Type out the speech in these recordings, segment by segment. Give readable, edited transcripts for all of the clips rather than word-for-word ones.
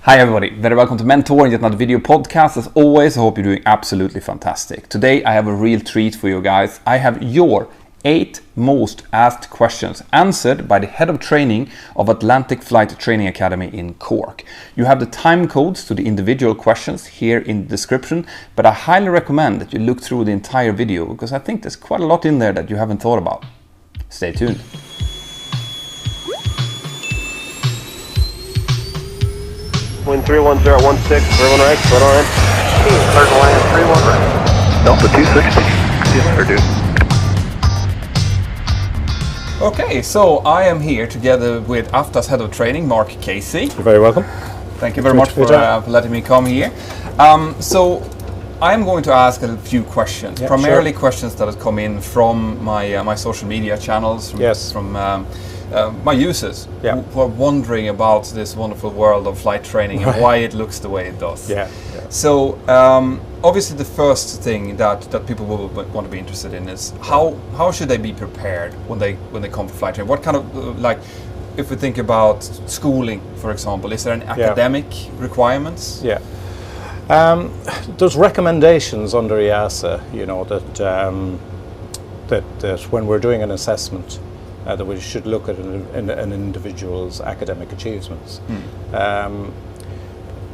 Hi everybody, very welcome to Mentor and yet another video podcast. As always, I hope you're doing absolutely fantastic. Today I have a real treat for you guys. I have your 8 most asked questions answered by the head of training of Atlantic Flight Training Academy in Cork. You have the time codes to the individual questions here in the description, but I highly recommend that you look through the entire video because I think there's quite a lot in there that you haven't thought about. Stay tuned. Wind 31016, everyone right, foot on. Start land 31 right. Delta 260. Yes, sir, dude. Okay, so I am here together with Afta's head of training, Mark Casey. You're very welcome. Thank you very much for letting me come here. So I'm going to ask a few questions, primarily questions that have come in from my social media channels, from my users who are wondering about this wonderful world of flight training and why it looks the way it does. So obviously the first thing that people will want to be interested in is how should they be prepared when they come for flight training? What kind of if we think about schooling, for example, is there an academic requirements? There's recommendations under EASA, you know, that when we're doing an assessment, that we should look at an individual's academic achievements.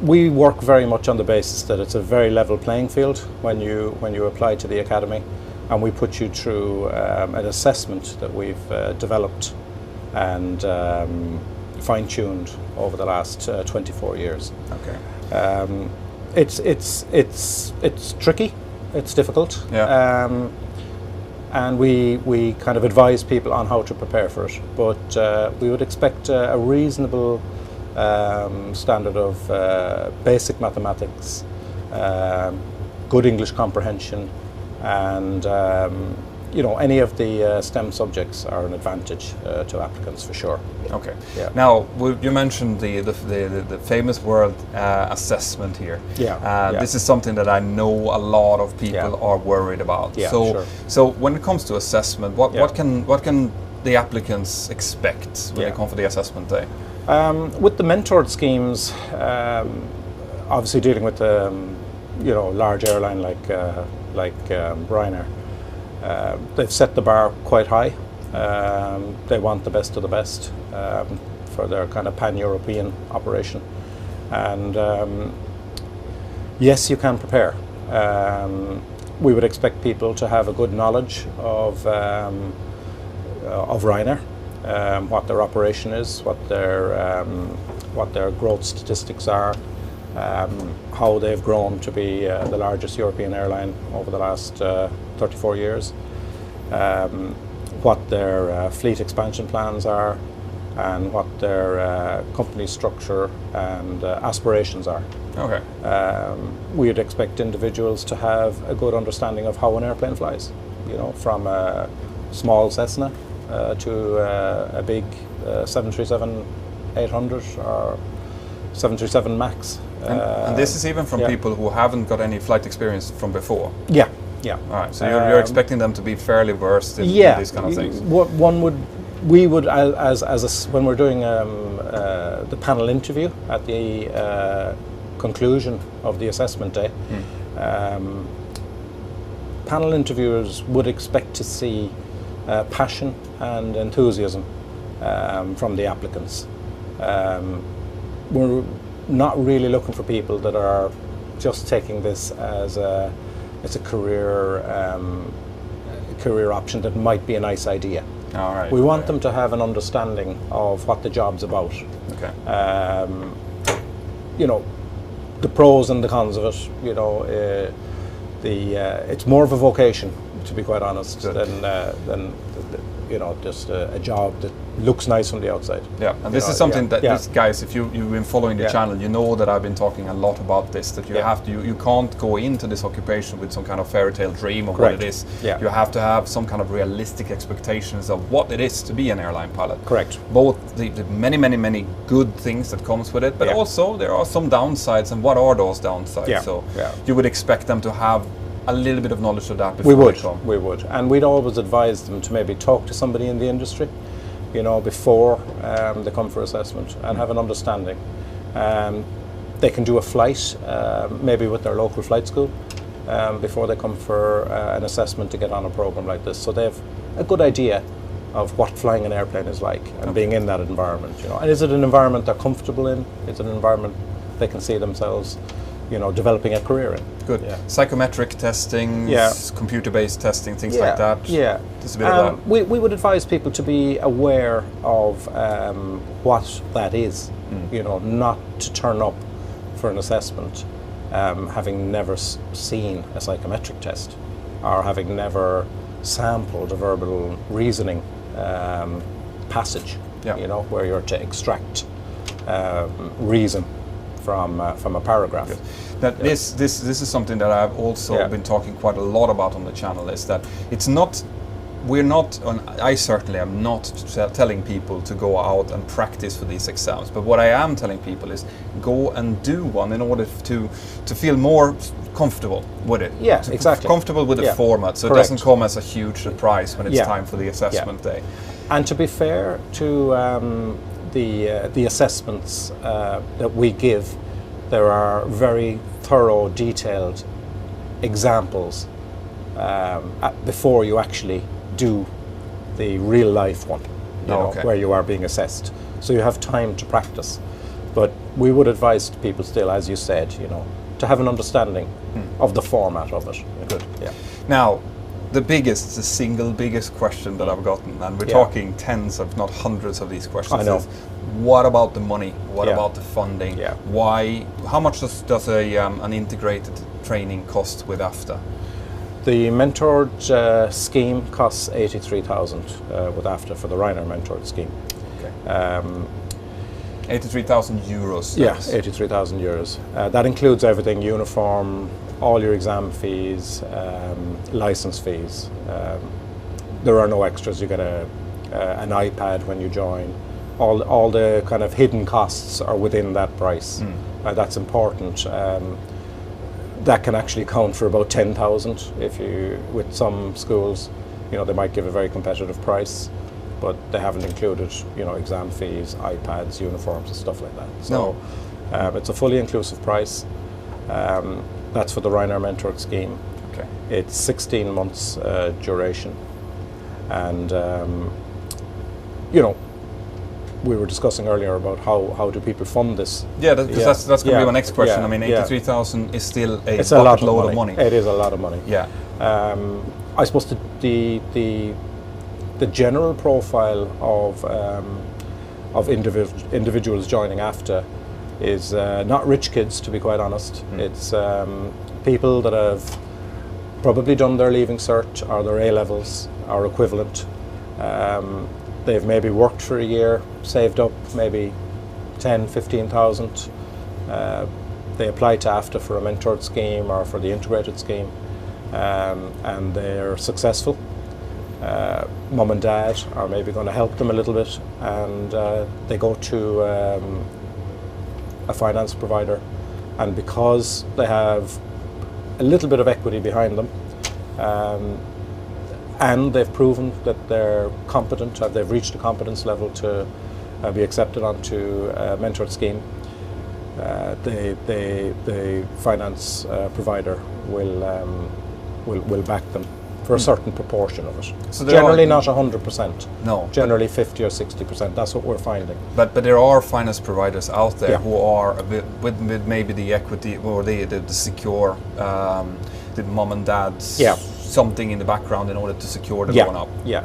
We work very much on the basis that it's a very level playing field when you apply to the academy, and we put you through an assessment that we've developed and fine-tuned over the last 24 years. Okay. It's tricky. It's difficult. And we kind of advise people on how to prepare for it, but we would expect a reasonable standard of basic mathematics, good English comprehension, and you know, any of the STEM subjects are an advantage to applicants for sure. Okay. Now you mentioned the famous world assessment here. This is something that I know a lot of people are worried about. So when it comes to assessment, what can the applicants expect when they come for the assessment day? With the mentored schemes, obviously dealing with you know, large airline like Ryanair. They've set the bar quite high. They want the best of the best for their kind of pan-European operation. And yes, you can prepare. We would expect people to have a good knowledge of Ryanair, what their operation is, what their growth statistics are, how they've grown to be the largest European airline over the last 34 years, what their fleet expansion plans are, and what their company structure and aspirations are. Okay. We would expect individuals to have a good understanding of how an airplane flies, you know, from a small Cessna to a big 737-800 or 737 MAX. And this is even from people who haven't got any flight experience from before? Yeah. All right, so you're expecting them to be fairly versed in these kind of things? We would, when we're doing the panel interview at the conclusion of the assessment day, panel interviewers would expect to see passion and enthusiasm from the applicants. We're not really looking for people that are just taking this as a career option that might be a nice idea. All right. We want them to have an understanding of what the job's about. Okay. You know, the pros and the cons of it. You know, it's more of a vocation, to be quite honest, than you know, just a job that looks nice from the outside. Yeah, and this is something that, guys, if you've been following the channel, you know that I've been talking a lot about this, that you have to, you can't go into this occupation with some kind of fairy tale dream of what it is. You have to have some kind of realistic expectations of what it is to be an airline pilot. Correct. Both the many good things that comes with it, but also there are some downsides, and what are those downsides? So you would expect them to have a little bit of knowledge of that before they come. We would, and we'd always advise them to maybe talk to somebody in the industry, you know, before they come for assessment and have an understanding. They can do a flight, maybe with their local flight school, before they come for an assessment to get on a program like this. So they have a good idea of what flying an airplane is like and being in that environment. And is it an environment they're comfortable in? Is it an environment they can see themselves, developing a career in? Good. Yeah. Psychometric testing, computer-based testing, things like that. Yeah. Just a bit of that. We would advise people to be aware of what that is. Not to turn up for an assessment having never seen a psychometric test, or having never sampled a verbal reasoning passage. Where you're to extract reason from a paragraph. That this is something that I've also been talking quite a lot about on the channel, is that it's not, I certainly am not telling people to go out and practice for these exams, but what I am telling people is go and do one in order to feel more comfortable with it. Yeah, exactly. Comfortable with the format, so it doesn't come as a huge surprise when it's time for the assessment day. And to be fair to the assessments that we give, there are very thorough, detailed examples before you actually do the real life one, where you are being assessed. So you have time to practice. But we would advise people still, as you said, to have an understanding of the format of it. Good. Yeah. Now, the single biggest question that I've gotten, and we're talking tens, if not hundreds of these questions, I know. is what about the money? What about the funding? Yeah. How much does an integrated training cost with Afta? The mentored scheme costs 83,000 with Afta for the Ryanair mentored scheme. Okay. 83,000 euros. Yeah, 83,000 euros. That includes everything: uniform, all your exam fees, license fees. There are no extras. You get an iPad when you join. All the kind of hidden costs are within that price. That's important. That can actually count for about 10,000 if you, with some schools, they might give a very competitive price, but they haven't included, exam fees, iPads, uniforms, and stuff like that. So it's a fully inclusive price. That's for the Ryanair Mentored scheme. Okay. It's 16 months duration, and we were discussing earlier about how do people fund this. Yeah, that's going to be my next question. I mean, 83,000 is still it's a lot load of money. It is a lot of money. Yeah. I suppose the general profile of individuals joining Afta is not rich kids, to be quite honest. It's people that have probably done their leaving cert or their A-levels or equivalent. They've maybe worked for a year, saved up maybe 10, 15,000. They apply to Afta for a mentored scheme or for the integrated scheme, and they're successful. Mum and dad are maybe going to help them a little bit, and they go to a finance provider, and because they have a little bit of equity behind them, and they've proven that they're competent, they've reached a competence level to be accepted onto a mentored scheme, the finance provider will back them for a certain proportion of it. So generally not 100%. No. Generally 50 or 60%. That's what we're finding. But there are finance providers out there who are a bit with maybe the equity or the secure, the mom and dad's something in the background in order to secure the loan up. Yeah.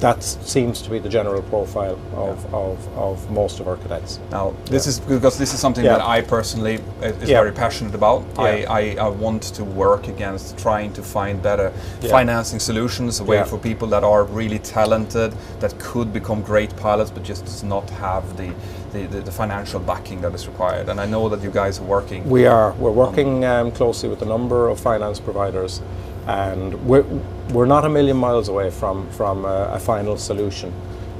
That seems to be the general profile of most of our cadets. Now, this is because this is something that I personally is very passionate about. I want to work against trying to find better financing solutions, a way for people that are really talented, that could become great pilots, but just does not have the financial backing that is required. And I know that you guys are working. We're working closely with a number of finance providers, and we're not a million miles away from a final solution,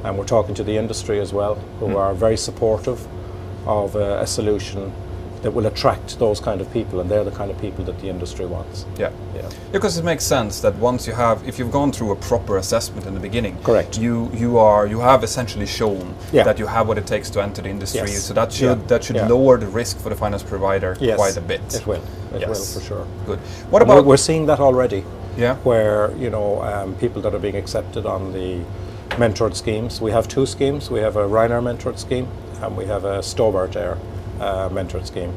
and we're talking to the industry as well, who are very supportive of a solution that will attract those kind of people, and they're the kind of people that the industry wants. Yeah. Because it makes sense that once you have, if you've gone through a proper assessment in the beginning, correct, you have essentially shown that you have what it takes to enter the industry. So that should lower the risk for the finance provider quite a bit. It will. It will for sure. Good. What about? We're seeing that already. Yeah. Where people that are being accepted on the mentored schemes. We have 2 schemes. We have a Ryanair mentored scheme, and we have a Stobart Air mentored scheme.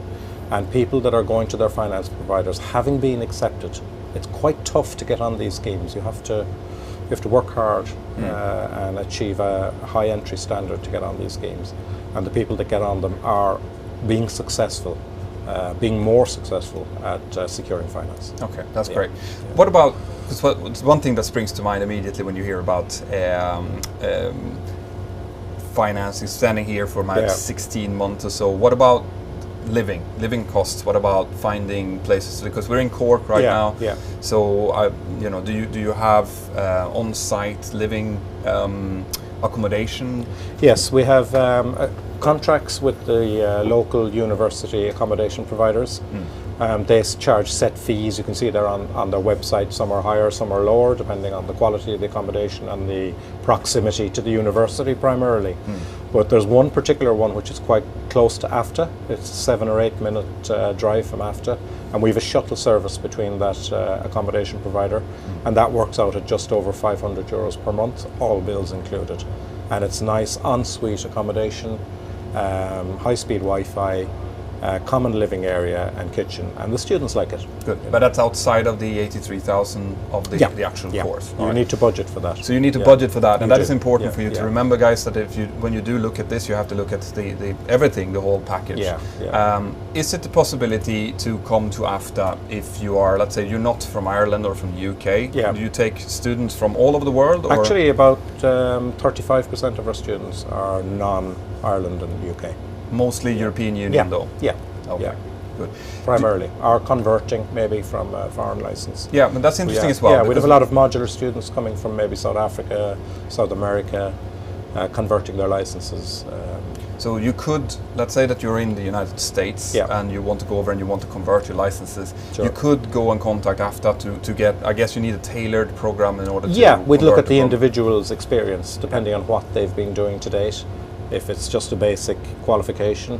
And people that are going to their finance providers, having been accepted, it's quite tough to get on these schemes. You have to work hard and achieve a high entry standard to get on these schemes. And the people that get on them are being successful, being more successful at securing finance. Okay, that's great. What about, because one thing that springs to mind immediately when you hear about financing, standing here for maybe 16 months or so, what about living costs? What about finding places? Because we're in Cork right now. Yeah. So, do you have on-site living accommodation? Yes, we have contracts with the local university accommodation providers. They charge set fees. You can see there on their website. Some are higher, some are lower, depending on the quality of the accommodation and the proximity to the university primarily. But there's one particular one which is quite close to Afta. It's a 7 or 8 minute drive from Afta, and we have a shuttle service between that accommodation provider, and that works out at just over €500 per month, all bills included. And it's nice ensuite accommodation, high-speed Wi-Fi, common living area and kitchen, and the students like it. Good, but that's outside of the 83,000 of the actual course. You need to budget for that. So you need to budget for that, and that is important for you to remember, guys. That when you do look at this, you have to look at the everything, the whole package. Is it a possibility to come to Afta if you are, let's say, you're not from Ireland or from the UK? Do you take students from all over the world? Or? Actually, about 35% of our students are non-Ireland and UK. Mostly European Union, though? Yeah. Okay. Good. Primarily. Or converting maybe from a foreign license. Yeah, but that's interesting as well. Yeah, we have a lot of modular students coming from maybe South Africa, South America, converting their licenses. So you could, let's say that you're in the United States and you want to go over and you want to convert your licenses. Sure. You could go and contact Afta to get, I guess you need a tailored program in order to we'd look at the individual's experience depending on what they've been doing to date. If it's just a basic qualification,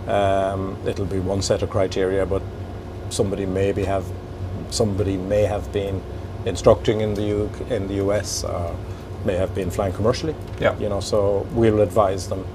it'll be one set of criteria, but somebody may have been instructing in the US, may have been flying commercially. So we'll advise them,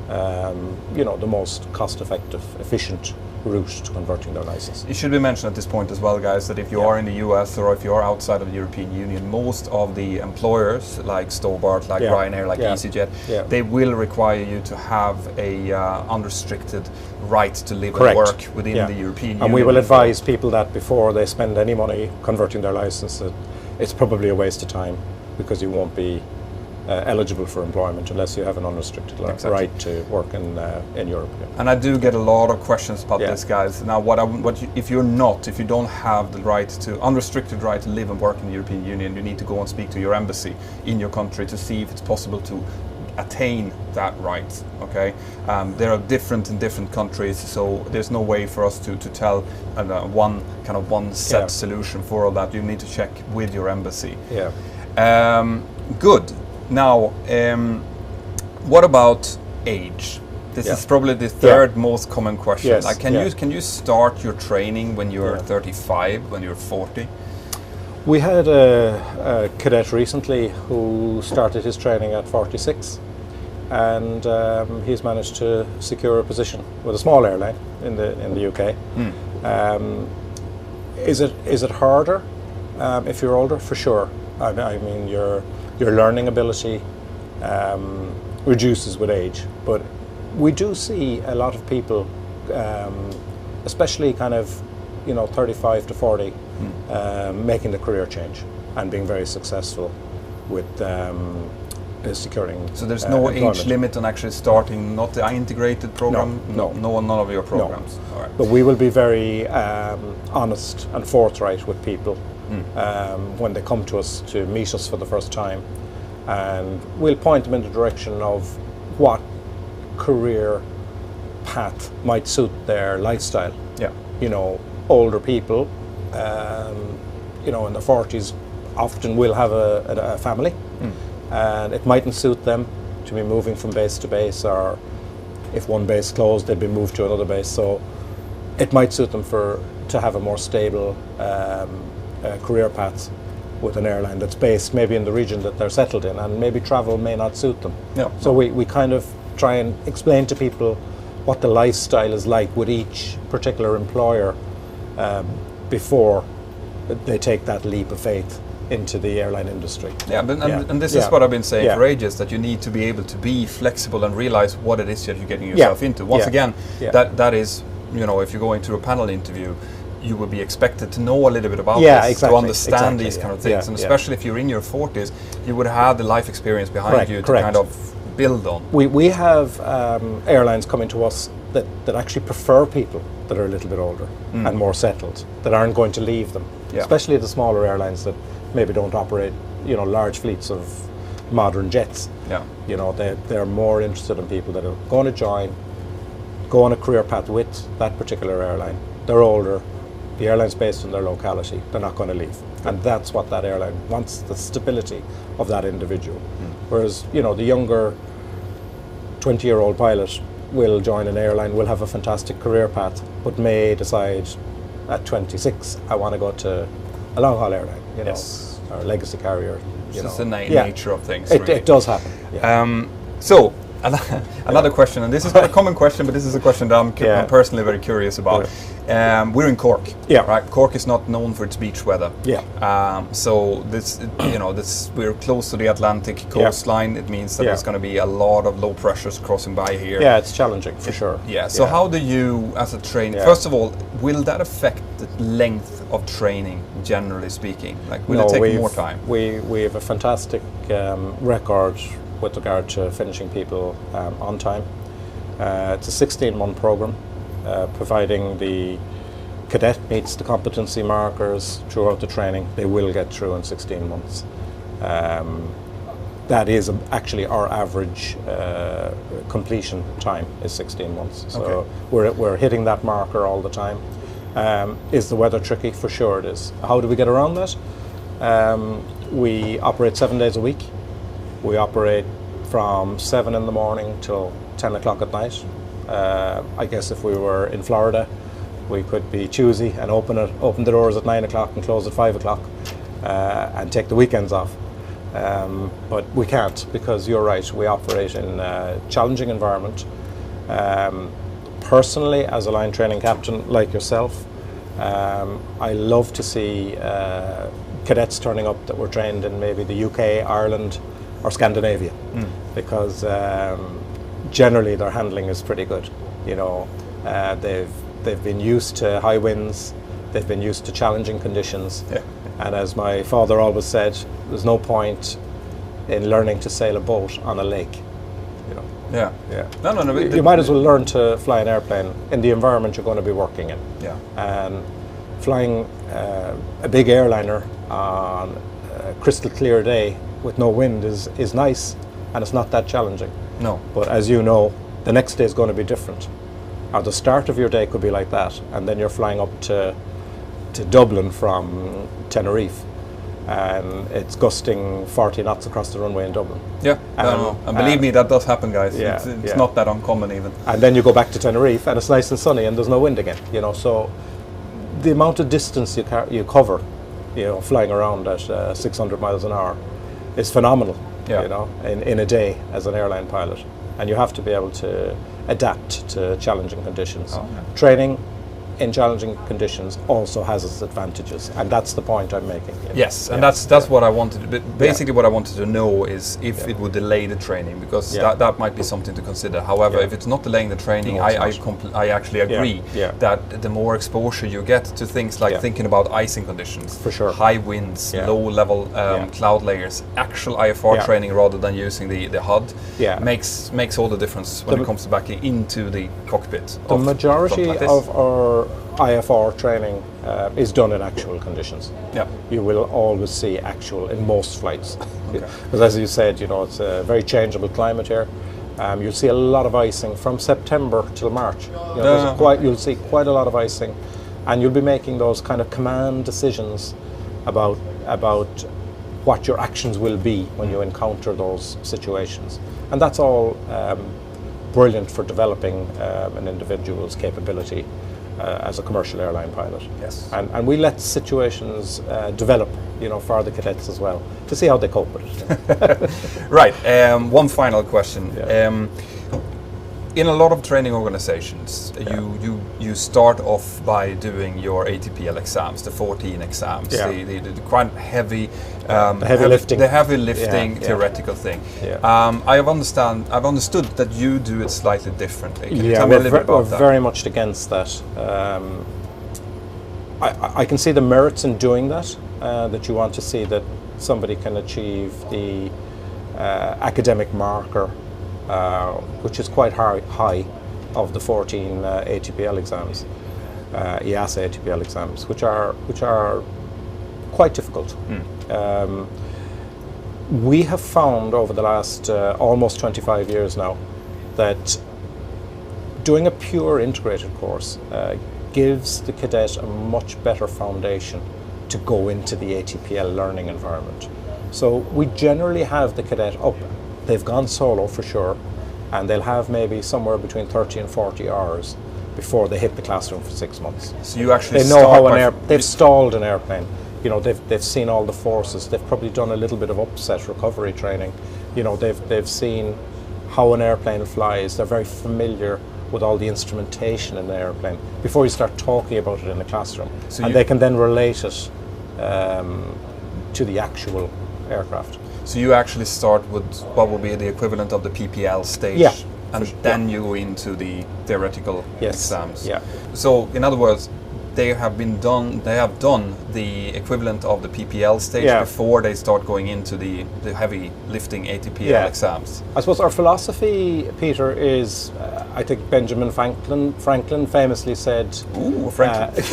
the most cost-effective, efficient route to converting their license. It should be mentioned at this point as well, guys, that if you are in the US or if you are outside of the European Union, most of the employers like Stobart, like Ryanair, like EasyJet, they will require you to have a unrestricted right to live and work within the European Union. And we will advise people that before they spend any money converting their license, that it's probably a waste of time, because you won't be eligible for employment unless you have an unrestricted right to work in Europe. And I do get a lot of questions about this, guys. Now, if you don't have the unrestricted right to live and work in the European Union, you need to go and speak to your embassy in your country to see if it's possible to attain that right. Okay, there are different in different countries, so there's no way for us to tell one set solution for all that. You need to check with your embassy. Good. Now, what about age? This is probably the third most common question. Can you start your training when you're 35, when you're 40? We had a cadet recently who started his training at 46, and he's managed to secure a position with a small airline in the UK. Is it harder if you're older? For sure. I mean, your learning ability reduces with age, but we do see a lot of people, especially kind of 35 to 40, making the career change and being very successful with securing. So there's no age limit on actually starting, not the integrated program. None of your programs. No. All right. But we will be very honest and forthright with people when they come to us to meet us for the first time, and we'll point them in the direction of what career path might suit their lifestyle. Yeah. You know, older people, you know, in their 40s often will have a family, and it mightn't suit them to be moving from base to base, or if one base closed, they'd be moved to another base. So it might suit them to have a more stable career path with an airline that's based maybe in the region that they're settled in, and maybe travel may not suit them. Yeah. So we kind of try and explain to people what the lifestyle is like with each particular employer before they take that leap of faith into the airline industry. Yeah, and this is what I've been saying for ages, that you need to be able to be flexible and realize what it is that you're getting yourself into. Once again, that is, you know, if you're going to a panel interview, you will be expected to know a little bit about this, to understand these kind of things, and especially if you're in your 40s, you would have the life experience behind you to kind of build on. We have airlines coming to us that actually prefer people that are a little bit older and more settled, that aren't going to leave them, especially the smaller airlines that maybe don't operate, you know, large fleets of modern jets. Yeah. You know, they're more interested in people that are going to go on a career path with that particular airline. They're older, the airline's based in their locality, they're not going to leave. And that's what that airline wants, the stability of that individual. Whereas, you know, the younger 20-year-old pilot will join an airline, will have a fantastic career path, but may decide at 26, I want to go to a long-haul airline, you know, or a legacy carrier. It's just the nature of things. It does happen. Yeah. So, another question, and this is not a common question, but this is a question that I'm personally very curious about. We're in Cork, right? Cork is not known for its beach weather. So this, you know, we're close to the Atlantic coastline. It means that there's going to be a lot of low pressures crossing by here. Yeah, it's challenging for sure. So how do you, as a trainer, first of all, will that affect the length of training, generally speaking? Like, will it take more time? We have a fantastic record with regard to finishing people on time. It's a 16-month program, providing the cadet meets the competency markers throughout the training. They will get through in 16 months. That is actually our average completion time is 16 months. So we're hitting that marker all the time. Is the weather tricky? For sure it is. How do we get around that? We operate 7 days a week. We operate from 7 in the morning till 10 o'clock at night. I guess if we were in Florida, we could be choosy and open the doors at 9 o'clock and close at 5 o'clock and take the weekends off. But we can't, because you're right, we operate in a challenging environment. Personally, as a line training captain like yourself, I love to see cadets turning up that were trained in maybe the UK, Ireland, or Scandinavia, because generally their handling is pretty good. You know, they've been used to high winds, they've been used to challenging conditions, and as my father always said, there's no point in learning to sail a boat on a lake. You know. No. You might as well learn to fly an airplane in the environment you're going to be working in. And flying a big airliner on a crystal clear day with no wind is nice, and it's not that challenging. No. But as you know, the next day is going to be different. Or the start of your day could be like that, and then you're flying up to Dublin from Tenerife, and it's gusting 40 knots across the runway in Dublin. And believe me, that does happen, guys. It's not that uncommon even. And then you go back to Tenerife, and it's nice and sunny, and there's no wind again. You know, so the amount of distance you cover, you know, flying around at 600 miles an hour, is phenomenal. You know, in a day as an airline pilot, and you have to be able to adapt to challenging conditions. Training in challenging conditions also has its advantages, and that's the point I'm making. Yes, and that's what I wanted. But basically, what I wanted to know is if it would delay the training, because that might be something to consider. However, if it's not delaying the training, I actually agree that the more exposure you get to things like thinking about icing conditions, for sure, high winds, low level cloud layers, actual IFR training rather than using the HUD, makes all the difference when it comes to backing into the cockpit. The majority of our IFR training is done in actual conditions. You will always see actual in most flights. Because as you said, you know, it's a very changeable climate here. You'll see a lot of icing from September till March. You'll see quite a lot of icing, and you'll be making those kind of command decisions about what your actions will be when you encounter those situations. And that's all brilliant for developing an individual's capability as a commercial airline pilot. Yes. And we let situations develop, for the cadets as well, to see how they cope with it. Right. One final question. Yeah. In a lot of training organizations, you start off by doing your ATPL exams, the 14 exams, the quite heavy, the heavy lifting theoretical thing. Yeah. I've understood that you do it slightly differently. Can you tell me a little bit about that? We're very much against that. I can see the merits in doing that. That you want to see that somebody can achieve the academic marker, which is quite high, of the 14 ATPL exams, EASA ATPL exams, which are quite difficult. We have found over the last almost 25 years now that doing a pure integrated course gives the cadet a much better foundation to go into the ATPL learning environment. So we generally have the cadet up. They've gone solo for sure, and they'll have maybe somewhere between 30 and 40 hours before they hit the classroom for 6 months. So you actually they've stalled an airplane. They've seen all the forces. They've probably done a little bit of upset recovery training. They've seen how an airplane flies. They're very familiar with all the instrumentation in the airplane before you start talking about it in the classroom. So they can then relate it to the actual aircraft. So you actually start with what will be the equivalent of the PPL stage, and then you go into the theoretical exams. Yeah. So in other words, they have done the equivalent of the PPL stage before they start going into the heavy lifting ATPL exams. I suppose our philosophy, Peter, is I think Benjamin Franklin famously said, "Ooh, Franklin."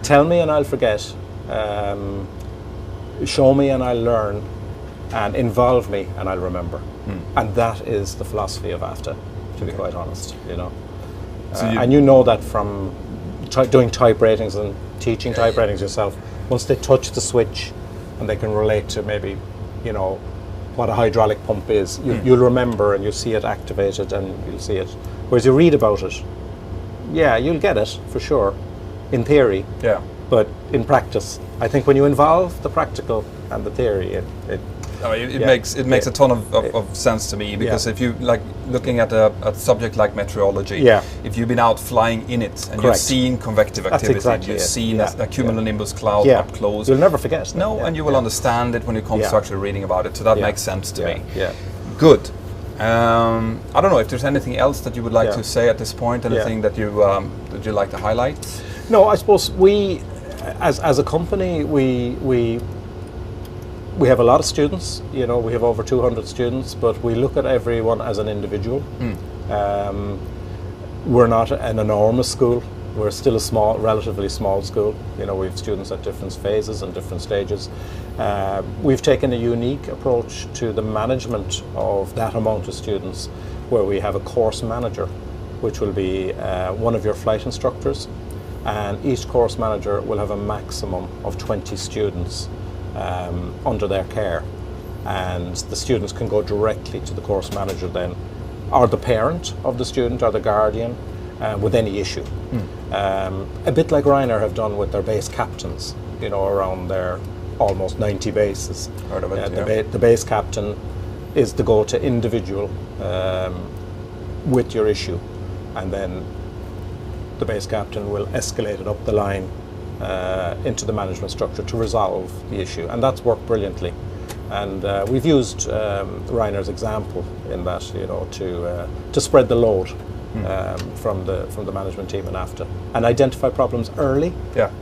Tell me and I'll forget. Show me and I'll learn, and involve me and I'll remember. And that is the philosophy of Afta, to be quite honest. And you know that from doing type ratings and teaching type ratings yourself. Once they touch the switch and they can relate to maybe, what a hydraulic pump is, you'll remember and you'll see it activated and you'll see it. Whereas you read about it, you'll get it for sure, in theory. Yeah. But in practice, I think when you involve the practical and the theory, it makes a ton of sense to me, because if you like looking at a subject like meteorology, if you've been out flying in it and you've seen convective activity, you've seen a cumulonimbus cloud up close, you'll never forget. And you will understand it when it comes to actually reading about it. So that makes sense to me. Yeah. Good. I don't know if there's anything else that you would like to say at this point. Anything that you'd like to highlight? No, I suppose we, as a company, we have a lot of students. You know, we have over 200 students, but we look at everyone as an individual. We're not an enormous school. We're still a relatively small school. You know, we have students at different phases and different stages. We've taken a unique approach to the management of that amount of students, where we have a course manager, which will be one of your flight instructors, and each course manager will have a maximum of 20 students under their care, and the students can go directly to the course manager then, or the parent of the student or the guardian, with any issue. A bit like Ryanair have done with their base captains, you know, around their almost 90 bases. The base captain is the go-to individual with your issue, and then the base captain will escalate it up the line into the management structure to resolve the issue, and that's worked brilliantly. And we've used Ryanair's example in that, you know, to spread the load from the management team in Afta and identify problems early,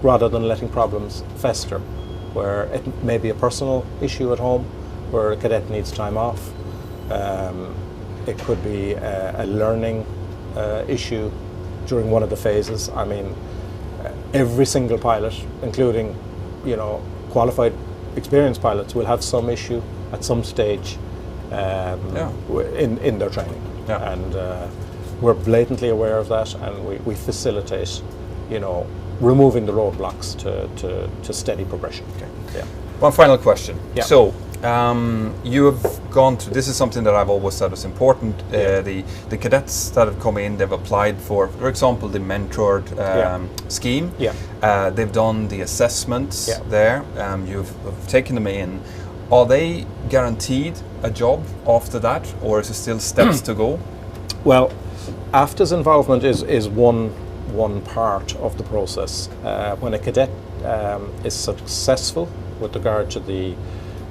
rather than letting problems fester, where it may be a personal issue at home where a cadet needs time off. It could be a learning issue during one of the phases. I mean, every single pilot, including, you know, qualified experienced pilots, will have some issue at some stage in their training. Yeah. And we're blatantly aware of that, and we facilitate, removing the roadblocks to steady progression. Okay. Yeah. One final question. Yeah. So, you have gone to, this is something that I've always said is important, the cadets that have come in, they've applied for example, the mentored scheme. Yeah. They've done the assessments there, you've taken them in. Are they guaranteed a job after that, or is there still steps to go? Well, Afta's involvement is one part of the process. When a cadet is successful with regard to the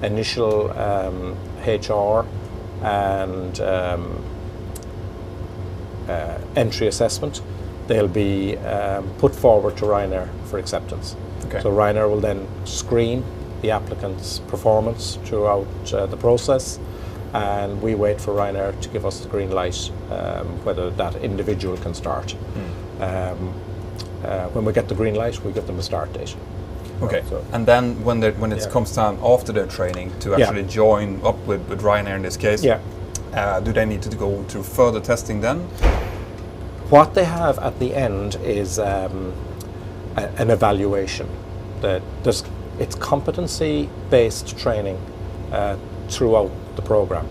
initial HR and entry assessment, they'll be put forward to Ryanair for acceptance. Okay. So Ryanair will then screen the applicant's performance throughout the process, and we wait for Ryanair to give us the green light whether that individual can start. When we get the green light, we give them a start date. Okay, and then when it comes time after their training to actually join up with Ryanair in this case, do they need to go through further testing then? What they have at the end is an evaluation. It's competency-based training throughout the program.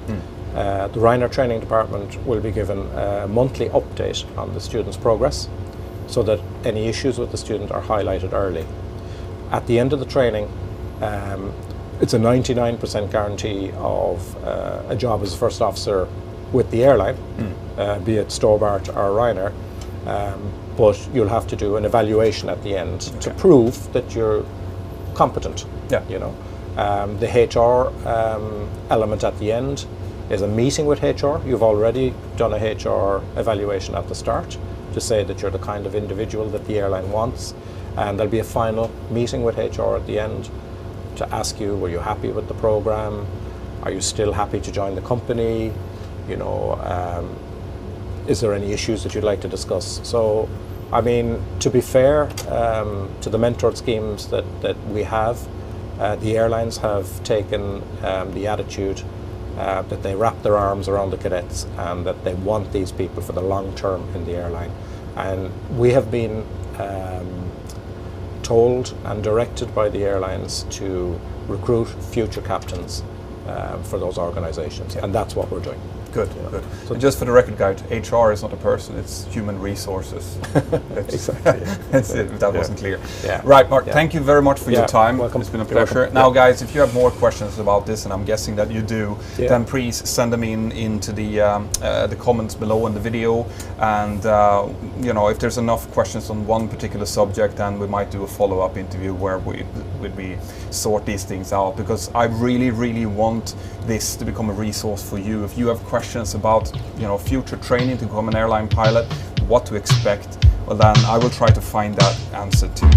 The Ryanair Training Department will be given a monthly update on the student's progress, so that any issues with the student are highlighted early. At the end of the training, it's a 99% guarantee of a job as a first officer with the airline, be it Stobart or Ryanair, but you'll have to do an evaluation at the end to prove that you're competent. The HR element at the end is a meeting with HR. You've already done a HR evaluation at the start to say that you're the kind of individual that the airline wants, and there'll be a final meeting with HR at the end to ask you, were you happy with the program? Are you still happy to join the company? Is there any issues that you'd like to discuss? So, I mean, to be fair to the mentored schemes that we have, the airlines have taken the attitude that they wrap their arms around the cadets and that they want these people for the long term in the airline. And we have been told and directed by the airlines to recruit future captains for those organisations, and that's what we're doing. Good, good. So just for the record, guys, HR is not a person, it's human resources. Exactly. That's it, if that wasn't clear. Yeah. Right, Mark, thank you very much for your time. Welcome. It's been a pleasure. Now, guys, if you have more questions about this, and I'm guessing that you do, then please send them into the comments below in the video. And if there's enough questions on one particular subject, then we might do a follow-up interview where we sort these things out, because I really, really want this to become a resource for you. If you have questions about future training to become an airline pilot, what to expect, well then I will try to find that answer too.